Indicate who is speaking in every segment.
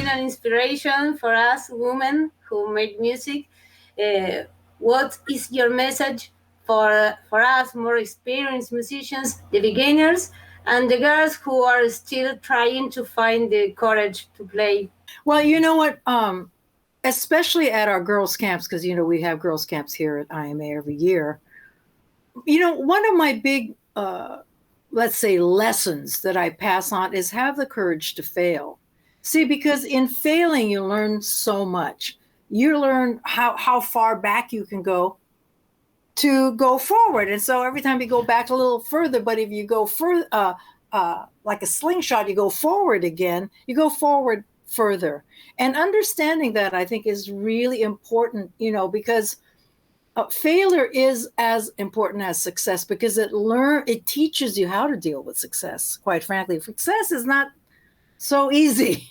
Speaker 1: been an inspiration for us women who make music. What is your message for us more experienced musicians, the beginners, and the girls who are still trying to find the courage to play?
Speaker 2: Well, you know what? Especially at our girls' camps, because, we have girls' camps here at IMA every year. One of my big, let's say, lessons that I pass on is have the courage to fail. See, because in failing, you learn so much. You learn how far back you can go to go forward. And so every time you go back a little further, but if you go further, like a slingshot, you go forward again, you go forward further. And understanding that, I think, is really important, because failure is as important as success, because it teaches you how to deal with success. Quite frankly, success is not so easy,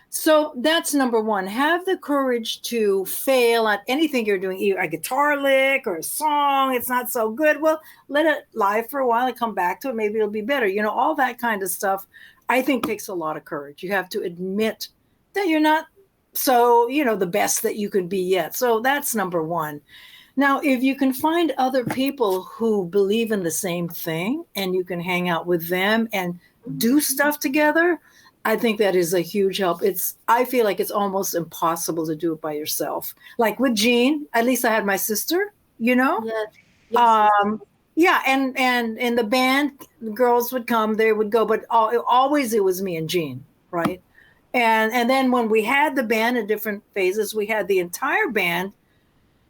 Speaker 2: So that's number one. Have the courage to fail at anything you're doing, either a guitar lick or a song. It's not so good. Well, let it lie for a while and come back to it. Maybe it'll be better. All that kind of stuff, I think, takes a lot of courage. You have to admit that you're not so, the best that you can be yet. So that's number one. Now, if you can find other people who believe in the same thing and you can hang out with them and do stuff together, I think that is a huge help. I feel like it's almost impossible to do it by yourself. Like with Jean, at least I had my sister,
Speaker 1: Yes.
Speaker 2: Yeah, and in the band, the girls would come, they would go, but always it was me and Jean, right? And then when we had the band in different phases, we had the entire band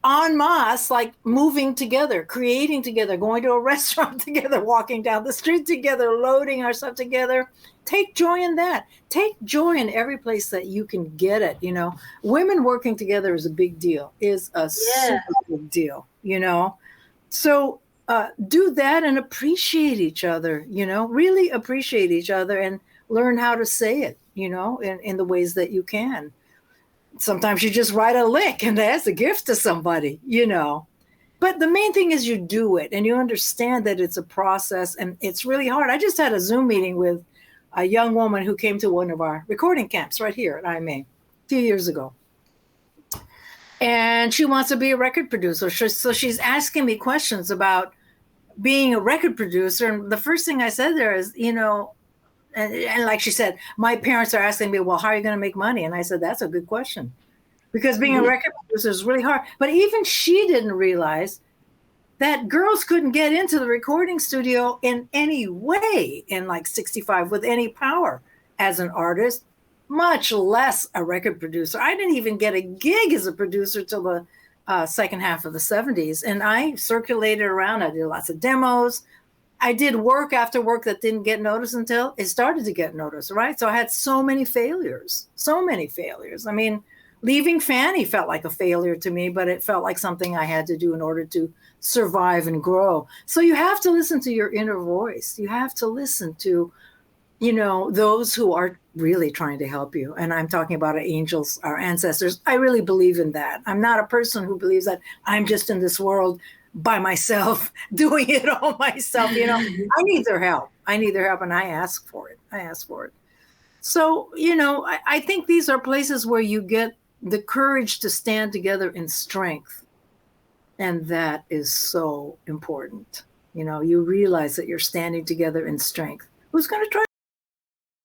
Speaker 2: en masse, like moving together, creating together, going to a restaurant together, walking down the street together, loading our stuff together. Take joy in that. Take joy in every place that you can get it. Women working together is a big deal, super big deal, So do that and appreciate each other, really appreciate each other and learn how to say it, in the ways that you can. Sometimes you just write a lick and that's a gift to somebody, But the main thing is you do it and you understand that it's a process and it's really hard. I just had a Zoom meeting with a young woman who came to one of our recording camps right here at IMA a few years ago. And she wants to be a record producer. So she's asking me questions about being a record producer. And the first thing I said there is, and like she said, my parents are asking me, well, how are you going to make money? And I said, that's a good question. Because being a record producer is really hard. But even she didn't realize that girls couldn't get into the recording studio in any way in like 65 with any power as an artist, much less a record producer. I didn't even get a gig as a producer till the second half of the 70s. And I circulated around. I did lots of demos. I did work after work that didn't get noticed until it started to get noticed, right? So I had so many failures. I mean, leaving Fanny felt like a failure to me, but it felt like something I had to do in order to survive and grow. So you have to listen to your inner voice. You have to listen to, those who are really trying to help you. And I'm talking about our angels, our ancestors. I really believe in that. I'm not a person who believes that I'm just in this world by myself, doing it all myself. I need their help. And I ask for it. So, I think these are places where you get the courage to stand together in strength. And that is so important. You realize that you're standing together in strength. Who's going to try?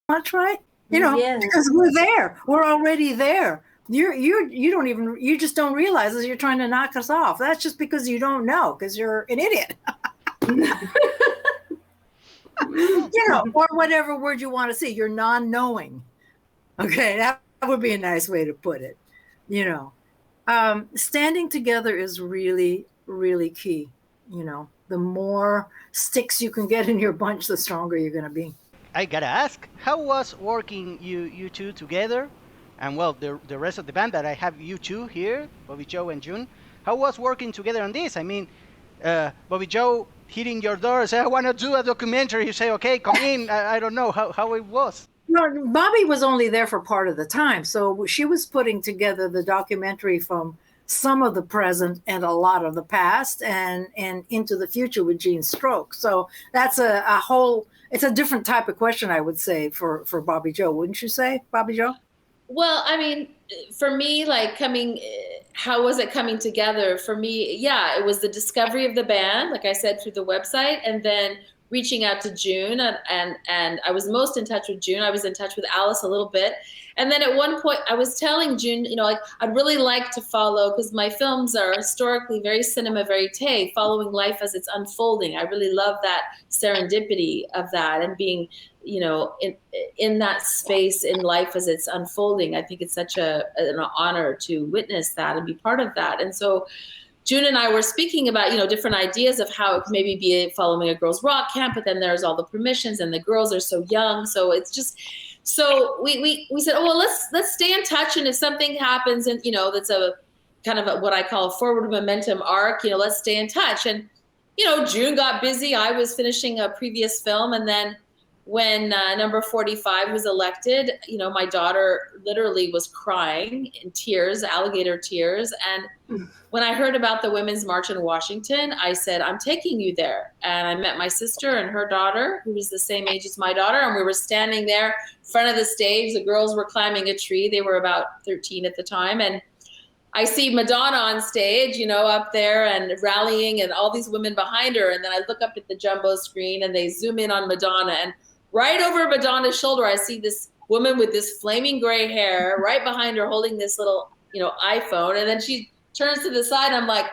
Speaker 2: Not try? Because we're there. We're already there. You just don't realize that you're trying to knock us off. That's just because you don't know, because you're an idiot. Or whatever word you want to see. You're non-knowing. Okay, that would be a nice way to put it. Standing together is really, really key. The more sticks you can get in your bunch, the stronger you're going to be.
Speaker 3: I gotta ask, how was working you two together? And well, the rest of the band that I have you two here, Bobbi Jo and June, how was working together on this? I mean, Bobbi Jo hitting your door, say, I want to do a documentary. You say, okay, come in. I don't know how it was.
Speaker 2: No, Bobbi was only there for part of the time. So she was putting together the documentary from some of the present and a lot of the past, and into the future with Jean's stroke. So that's a whole, it's a different type of question, I would say, for Bobbi Jo, wouldn't you say, Bobbi Jo?
Speaker 4: Well, I mean, for me, like how was it coming together? For me, yeah, it was the discovery of the band, like I said, through the website, and then reaching out to June, and I was most in touch with June. I was in touch with Alice a little bit. And then at one point I was telling June, like I'd really like to follow, because my films are historically very cinema verite, following life as it's unfolding. I really love that serendipity of that, and being, in that space in life as it's unfolding. I think it's such an honor to witness that and be part of that. And so June and I were speaking about, different ideas of how it could maybe be following a girls' rock camp, but then there's all the permissions and the girls are so young. So it's just, so we said, oh, well, let's stay in touch. And if something happens and, that's a kind of what I call a forward momentum arc, let's stay in touch. And, June got busy. I was finishing a previous film. And then when number 45 was elected, my daughter literally was crying in tears, alligator tears. And when I heard about the Women's March in Washington, I said, I'm taking you there. And I met my sister and her daughter, who was the same age as my daughter. And we were standing there in front of the stage. The girls were climbing a tree. They were about 13 at the time. And I see Madonna on stage, up there and rallying, and all these women behind her. And then I look up at the jumbo screen and they zoom in on Madonna. And right over Madonna's shoulder, I see this woman with this flaming gray hair right behind her holding this little, iPhone. And then she turns to the side. I'm like,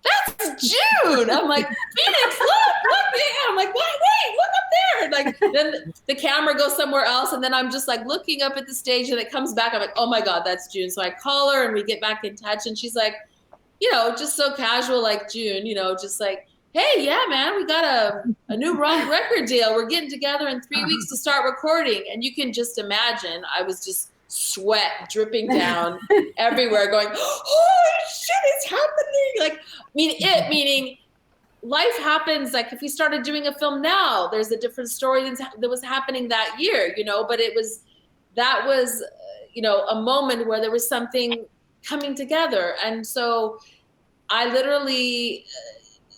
Speaker 4: that's June. I'm like, Phoenix, look there. I'm like, wait, look up there. And like, then the camera goes somewhere else. And then I'm just like looking up at the stage, and it comes back. I'm like, oh my God, that's June. So I call her and we get back in touch. And she's like, just so casual, like June, just like, hey, yeah, man, we got a new rock record deal. We're getting together in 3 weeks to start recording. And you can just imagine, I was just sweat dripping down everywhere going, oh shit, it's happening. Like, meaning life happens. Like if we started doing a film now, there's a different story that was happening that year, but that was a moment where there was something coming together. And so I literally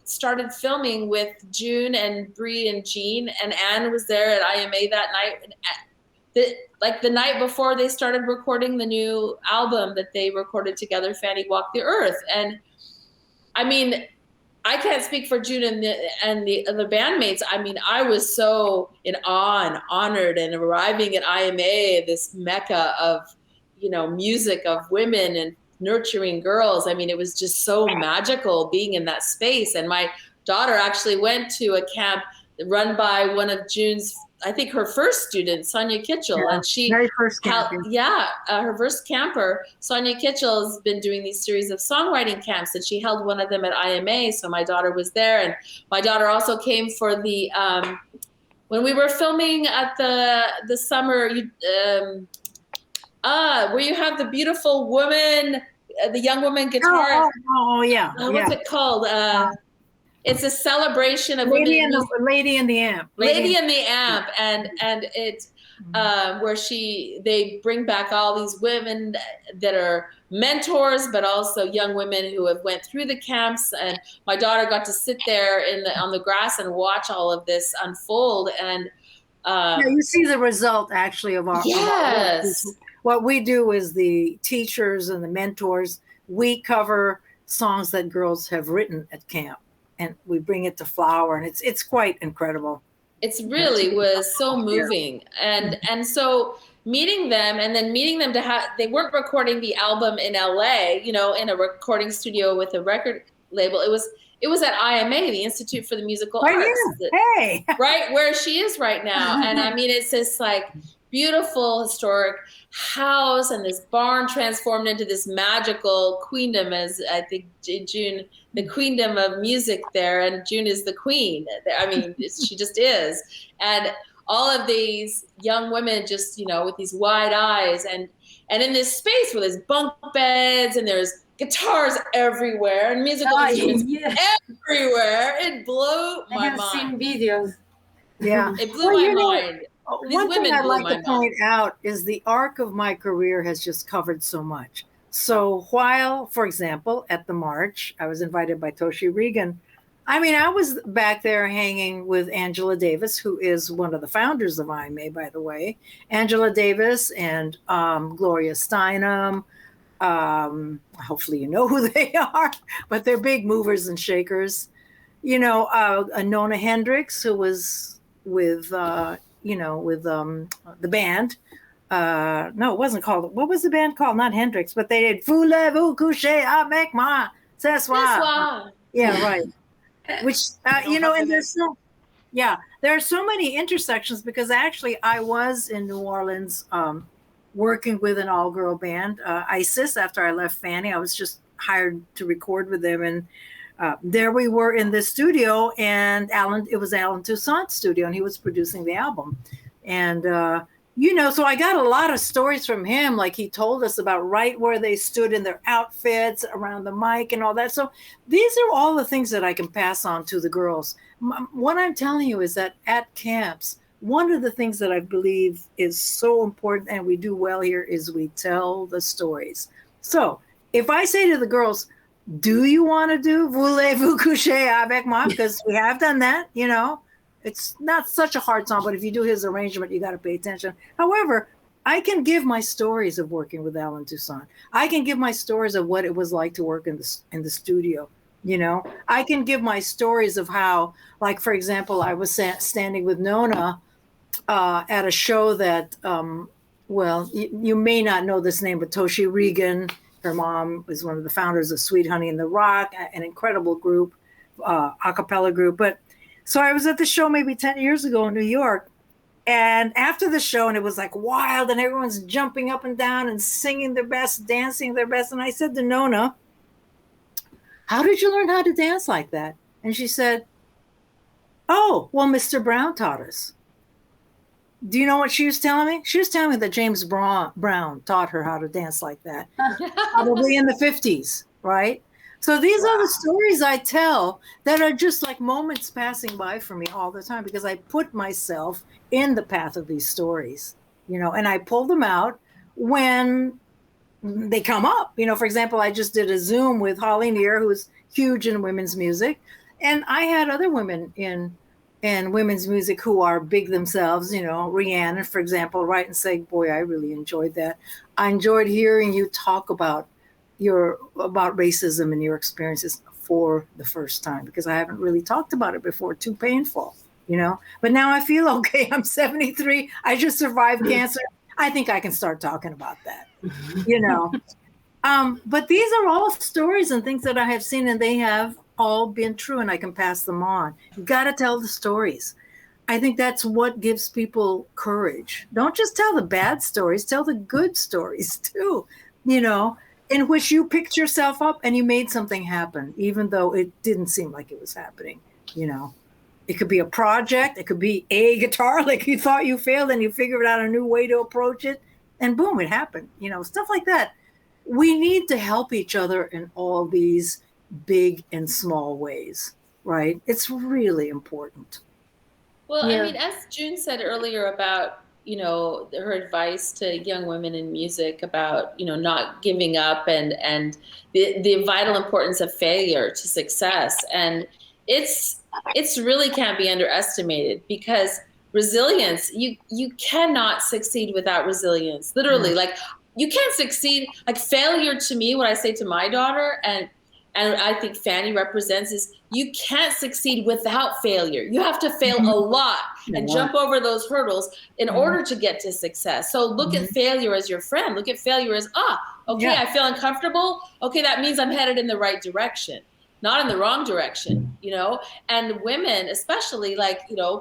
Speaker 4: started filming with June and Bree and Jean, and Anne was there at IMA that night. The night before they started recording the new album that they recorded together, Fanny Walk the Earth. And I mean, I can't speak for June and the other bandmates. I mean, I was so in awe and honored, and arriving at IMA, this mecca of, music of women and nurturing girls. I mean, it was just so magical being in that space. And my daughter actually went to a camp run by one of June's, I think her first student, Sonia Kitchell.
Speaker 2: Yeah,
Speaker 4: and she,
Speaker 2: very first camper.
Speaker 4: Her first camper, Sonia Kitchell, has been doing these series of songwriting camps, and she held one of them at IMA. So my daughter was there, and my daughter also came for the, when we were filming at the summer, where you have the beautiful woman, the young woman guitarist.
Speaker 2: Yeah.
Speaker 4: What's it called? It's a celebration of
Speaker 2: Lady
Speaker 4: women.
Speaker 2: Lady in the Amp.
Speaker 4: Lady in the Amp, and it's where they bring back all these women that are mentors, but also young women who have went through the camps. And my daughter got to sit there on the grass and watch all of this unfold. And
Speaker 2: you see the result actually of our
Speaker 4: yes.
Speaker 2: What we do is the teachers and the mentors, we cover songs that girls have written at camp, and we bring it to flower, and it's quite incredible.
Speaker 4: It's really was so moving. And so meeting them, and then meeting them they weren't recording the album in LA, in a recording studio with a record label. It was at IMA, the Institute for the Musical Arts.
Speaker 2: Hey.
Speaker 4: Right where she is right now. And I mean, it's this like beautiful historic house, and this barn transformed into this magical queendom, as I think June, the queendom of music there, and June is the queen. I mean, she just is. And all of these young women just, with these wide eyes, and in this space where there's bunk beds and there's guitars everywhere and musical instruments everywhere. It blew my mind.
Speaker 1: I have seen videos.
Speaker 2: Yeah.
Speaker 4: It blew my mind.
Speaker 2: One thing I'd like to point out is the arc of my career has just covered so much. So while, for example, at the march, I was invited by Toshi Regan. I mean, I was back there hanging with Angela Davis, who is one of the founders of IMA, by the way. Angela Davis and Gloria Steinem. Hopefully you know who they are, but they're big movers and shakers. You know, Nona Hendricks, who was with, with the band. No, it wasn't called. What was the band called? Not Hendrix, but they did Voulez-vous coucher avec moi ce soir? Yeah, right. Which and there are so many intersections because actually I was in New Orleans working with an all-girl band, ISIS. After I left Fanny, I was just hired to record with them, and there we were in the studio, and it was Alan Toussaint's studio, and he was producing the album, and so I got a lot of stories from him. Like he told us about right where they stood in their outfits around the mic and all that. So these are all the things that I can pass on to the girls. What I'm telling you is that at camps, one of the things that I believe is so important and we do well here is we tell the stories. So if I say to the girls, do you want to do Voulez-vous coucher avec moi? Because we have done that, It's not such a hard song, but if you do his arrangement, you got to pay attention. However, I can give my stories of working with Alan Toussaint. I can give my stories of what it was like to work in the studio. I can give my stories of how, like, for example, I was standing with Nona at a show that, you may not know this name, but Toshi Regan, her mom was one of the founders of Sweet Honey in the Rock, an incredible group, a cappella group. But so I was at the show maybe 10 years ago in New York. And after the show, and it was like wild, and everyone's jumping up and down and singing their best, dancing their best. And I said to Nona, how did you learn how to dance like that? And she said, oh, well, Mr. Brown taught us. Do you know what she was telling me? She was telling me that James Brown taught her how to dance like that, probably in the 50s, right? So these are the stories I tell that are just like moments passing by for me all the time because I put myself in the path of these stories, and I pull them out when they come up. For example, I just did a Zoom with Holly Near, who's huge in women's music. And I had other women in women's music who are big themselves, Rihanna, for example, write and say, boy, I really enjoyed that. I enjoyed hearing you talk about racism and your experiences for the first time because I haven't really talked about it before. Too painful, but now I feel okay. I'm 73. I just survived cancer. I think I can start talking about that, but these are all stories and things that I have seen and they have all been true and I can pass them on. You got to tell the stories. I think that's what gives people courage. Don't just tell the bad stories, tell the good stories too, in which you picked yourself up and you made something happen, even though it didn't seem like it was happening. It could be a project. It could be a guitar, like you thought you failed and you figured out a new way to approach it and boom, it happened, stuff like that. We need to help each other in all these big and small ways, right? It's really important.
Speaker 4: Well, yeah. I mean, as June said earlier about, her advice to young women in music about, not giving up and the vital importance of failure to success. And it's really can't be underestimated because resilience, you cannot succeed without resilience. Literally, like you can't succeed, like failure to me, what I say to my daughter and I think Fanny represents is you can't succeed without failure. You have to fail a lot and jump over those hurdles in order to get to success. So look at failure as your friend. Look at failure as, I feel uncomfortable. Okay, that means I'm headed in the right direction, not in the wrong direction, And women, especially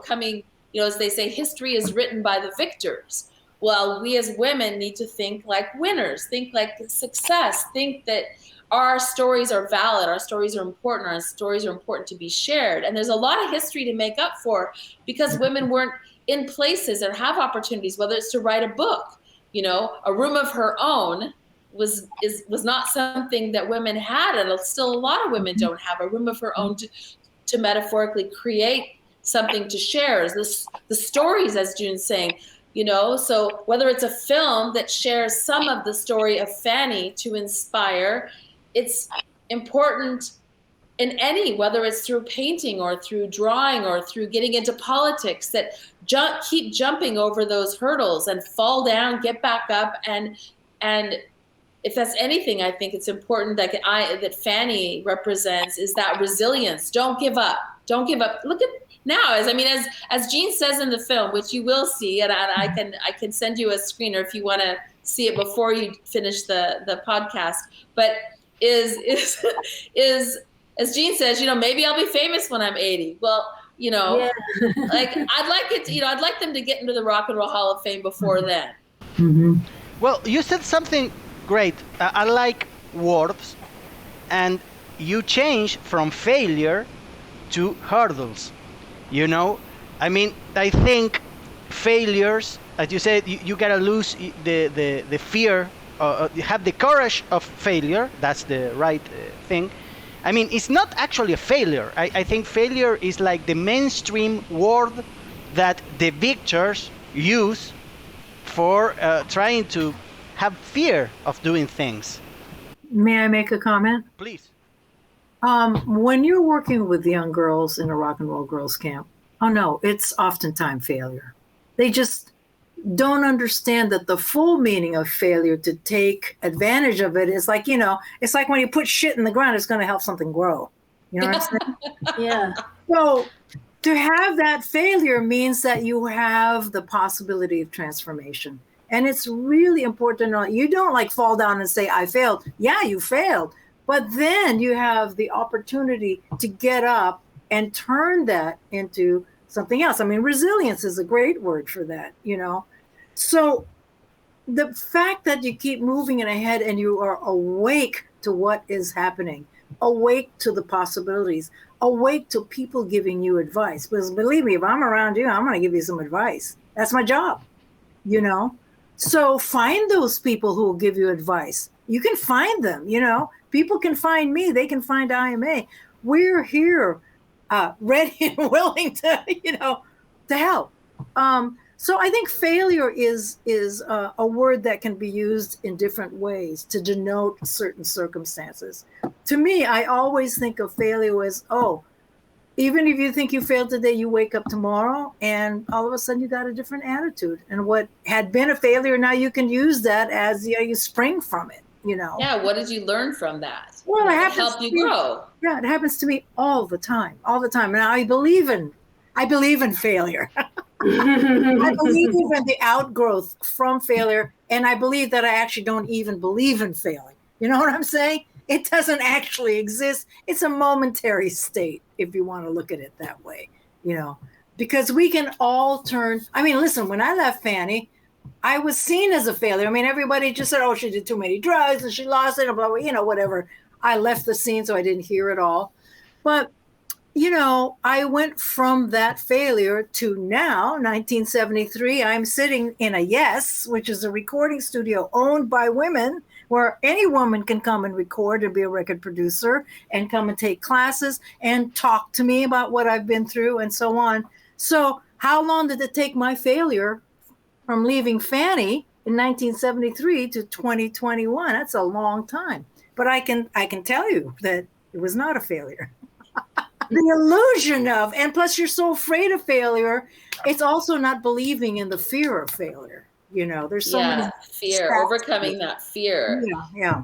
Speaker 4: coming, as they say, history is written by the victors. Well, we as women need to think like winners, think like success, think that our stories are valid, our stories are important, our stories are important to be shared. And there's a lot of history to make up for because women weren't in places and have opportunities, whether it's to write a book, a room of her own was not something that women had, and still a lot of women don't have a room of her own to metaphorically create something to share. The stories, as June's saying, So whether it's a film that shares some of the story of Fanny to inspire, it's important in any, whether it's through painting or through drawing or through getting into politics, that keep jumping over those hurdles and fall down, get back up. And if that's anything, I think it's important that Fanny represents is that resilience. Don't give up. Don't give up. Look at now, as Jean says in the film, which you will see, and I can send you a screener if you want to see it before you finish the podcast. But is as Jean says, maybe I'll be famous when I'm 80. Well,
Speaker 1: Yeah.
Speaker 4: like I'd like them to get into the Rock and Roll Hall of Fame before then.
Speaker 2: Mm-hmm.
Speaker 3: Well, you said something great. I like words, and you change from failure to hurdles. I think failures, as you said, you gotta lose the fear. You have the courage of failure. That's the right thing. It's not actually a failure. I think failure is like the mainstream word that the victors use for trying to have fear of doing things.
Speaker 2: May I make a comment?
Speaker 3: Please.
Speaker 2: When you're working with young girls in a rock and roll girls camp, it's oftentimes failure. They just don't understand that the full meaning of failure, to take advantage of it, is like, it's like when you put shit in the ground, it's going to help something grow. You know what I'm saying?
Speaker 1: Yeah.
Speaker 2: So to have that failure means that you have the possibility of transformation. And it's really important to know you don't fall down and say, I failed. Yeah, you failed. But then you have the opportunity to get up and turn that into something else. Resilience is a great word for that, So the fact that you keep moving it ahead and you are awake to what is happening, awake to the possibilities, awake to people giving you advice. Because believe me, if I'm around you, I'm going to give you some advice. That's my job, So find those people who will give you advice. You can find them, People can find me. They can find IMA. We're here, ready and willing to, to help. So I think failure is a word that can be used in different ways to denote certain circumstances. To me, I always think of failure as, even if you think you failed today, you wake up tomorrow and all of a sudden you got a different attitude. And what had been a failure, now you can use that as you spring from it,
Speaker 4: Yeah, what did you learn from that?
Speaker 2: Well, it happens
Speaker 4: helped you grow.
Speaker 2: Yeah, it happens to me all the time. And I believe in failure. I believe in the outgrowth from failure. And I believe that I actually don't even believe in failing. You know what I'm saying? It doesn't actually exist. It's a momentary state, if you want to look at it that way, because we can all turn. Listen, when I left Fanny, I was seen as a failure. Everybody just said, she did too many drugs and she lost it, blah, blah, whatever. I left the scene, so I didn't hear it all. But, I went from that failure to now, 1973, I'm sitting in a Yes, which is a recording studio owned by women, where any woman can come and record and be a record producer and come and take classes and talk to me about what I've been through and so on. So how long did it take my failure from leaving Fanny in 1973 to 2021? That's a long time. But I can tell you that it was not a failure. The illusion of, and plus you're so afraid of failure, it's also not believing in the fear of failure. There's so many
Speaker 4: fear, overcoming that fear.
Speaker 2: Yeah.